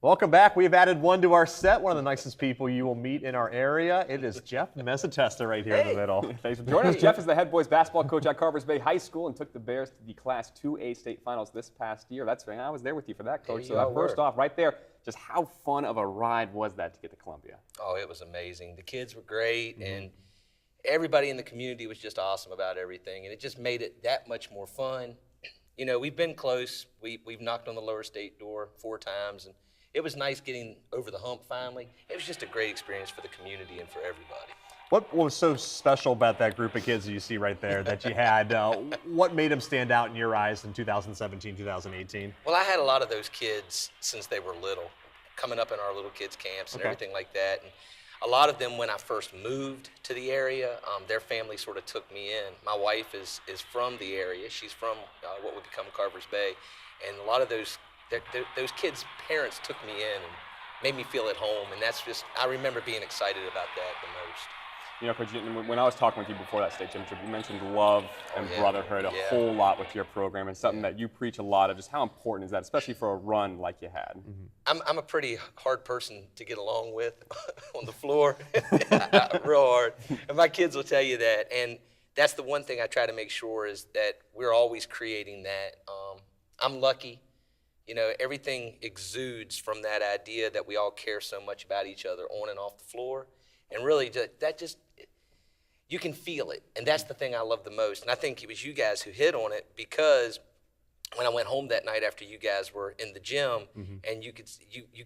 Welcome back. We've added one to our set, one of the nicest people you will meet in our area. It is Jeff Mezzatesta right here in the middle. Thanks for joining us. Jeff is the head boys basketball coach at Carvers Bay High School and took the Bears to the Class 2A state finals this past year. That's right. I was there with you for that, Coach. So first off, right there, just how fun of a ride was that to get to Columbia? Oh, it was amazing. The kids were great, and everybody in the community was just awesome about everything, and it just made it that much more fun. You know, we've been close. We've knocked on the lower state door 4 times, and it was nice getting over the hump finally. It was just a great experience for the community and for everybody. What was so special about that group of kids that you see right there that you had? What made them stand out in your eyes in 2017, 2018? Well, I had a lot of those kids since they were little, coming up in our little kids camps and everything like that. And a lot of them, when I first moved to the area, their family sort of took me in. My wife is from the area. She's from what would become Carvers Bay. And a lot of those kids' parents took me in and made me feel at home. And that's just, I remember being excited about that the most. You know, Coach, when I was talking with you before that state championship, you mentioned love and brotherhood a whole lot with your program, and something that you preach a lot of. Just how important is that, especially for a run like you had? I'm a pretty hard person to get along with on the floor, real hard. And my kids will tell you that. And that's the one thing I try to make sure is that we're always creating that. I'm lucky. You know, everything exudes from that idea that we all care so much about each other on and off the floor. And really, you can feel it. And that's the thing I love the most. And I think it was you guys who hit on it, because when I went home that night after you guys were in the gym, and you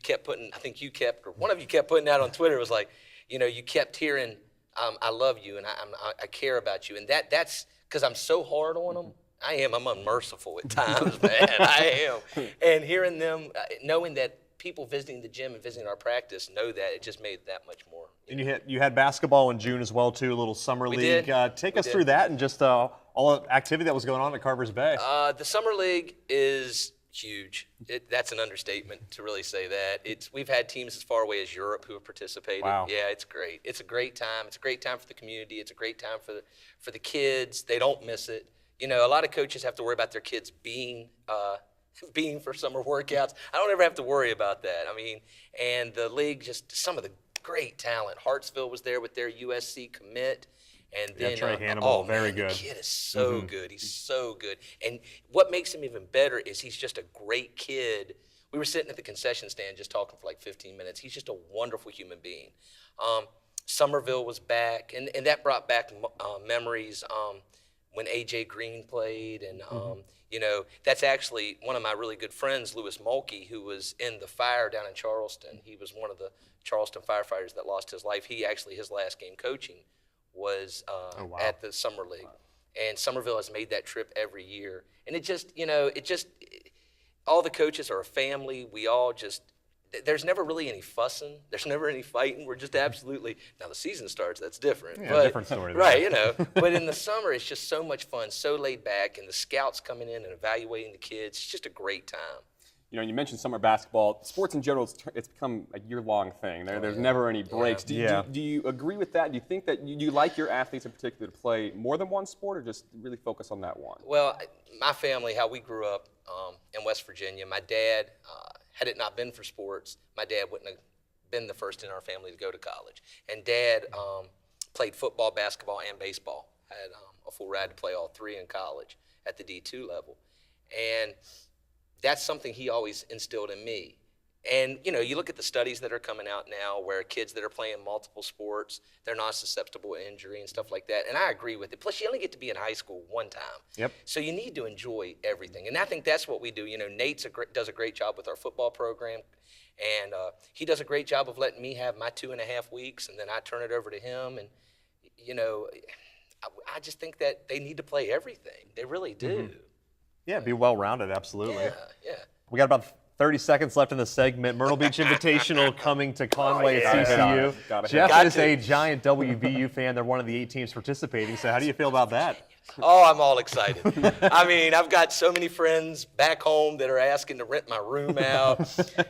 kept putting, I think you kept, or one of you kept putting out on Twitter, it was like, you know, you kept hearing, I love you and I care about you. And that's because I'm so hard on them. I'm unmerciful at times, man. I am. And hearing them, knowing that people visiting the gym and visiting our practice know that, it just made it that much more. And you had basketball in June as well, too, a little summer league. Take us through that and just all the activity that was going on at Carvers Bay. The summer league is huge. That's an understatement to really say that. We've had teams as far away as Europe who have participated. Wow. Yeah, it's great. It's a great time. It's a great time for the community. It's a great time for the kids. They don't miss it. You know, a lot of coaches have to worry about their kids being for summer workouts. I don't ever have to worry about that. I mean, and the league, just some of the great talent. Hartsville was there with their USC commit. And then, Trey Hannibal, very good. The kid is so good. He's so good. And what makes him even better is he's just a great kid. We were sitting at the concession stand just talking for like 15 minutes. He's just a wonderful human being. Somerville was back, and that brought back memories when A.J. Green played. And, you know, that's actually one of my really good friends, Lewis Mulkey, who was in the fire down in Charleston. He was one of the Charleston firefighters that lost his life. His last game coaching was at the Summer League. And Somerville has made that trip every year. And it just, you know, all the coaches are a family. We all just, there's never really any fussing. There's never any fighting. We're just absolutely, now the season starts, that's different. Yeah, different story. Right, you know. But in the summer, it's just so much fun, so laid back, and the scouts coming in and evaluating the kids. It's just a great time. You know, you mentioned summer basketball. Sports in general, it's become a year-long thing. There's never any breaks. Yeah. Do you agree with that? Do you think that you like your athletes in particular to play more than one sport, or just really focus on that one? Well, my family, how we grew up in West Virginia, my dad, had it not been for sports, my dad wouldn't have been the first in our family to go to college. And Dad played football, basketball, and baseball. Had a full ride to play all 3 in college at the D2 level. And that's something he always instilled in me. And, you know, you look at the studies that are coming out now where kids that are playing multiple sports, they're not susceptible to injury and stuff like that. And I agree with it. Plus, you only get to be in high school one time. Yep. So you need to enjoy everything. And I think that's what we do. You know, Nate does a great job with our football program. And he does a great job of letting me have my 2.5 weeks, and then I turn it over to him. And, you know, I just think that they need to play everything. They really do. Yeah, be well-rounded, absolutely. Yeah. We got about 30 seconds left in the segment. Myrtle Beach Invitational coming to Conway at CCU. Jeff is a giant WVU fan. They're one of the 8 teams participating. So how do you feel about that? Oh, I'm all excited. I mean, I've got so many friends back home that are asking to rent my room out.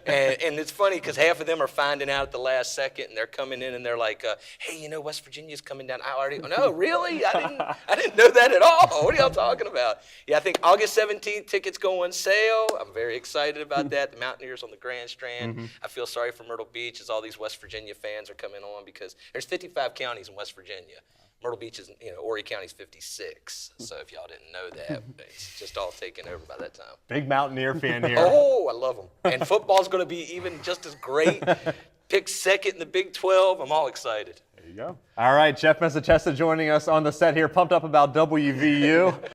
And it's funny because half of them are finding out at the last second, and they're coming in and they're like, hey, West Virginia's coming down. I already, no, really? I didn't know that at all. What are y'all talking about? Yeah, I think August 17th, tickets go on sale. I'm very excited about that. The Mountaineers on the Grand Strand. I feel sorry for Myrtle Beach as all these West Virginia fans are coming on because there's 55 counties in West Virginia. Myrtle Beach is, Horry County's 56. So if y'all didn't know that, it's just all taken over by that time. Big Mountaineer fan here. Oh, I love them. And football's going to be even just as great. Picked second in the Big 12. I'm all excited. There you go. All right, Jeff Mezzatesta joining us on the set here, pumped up about WVU.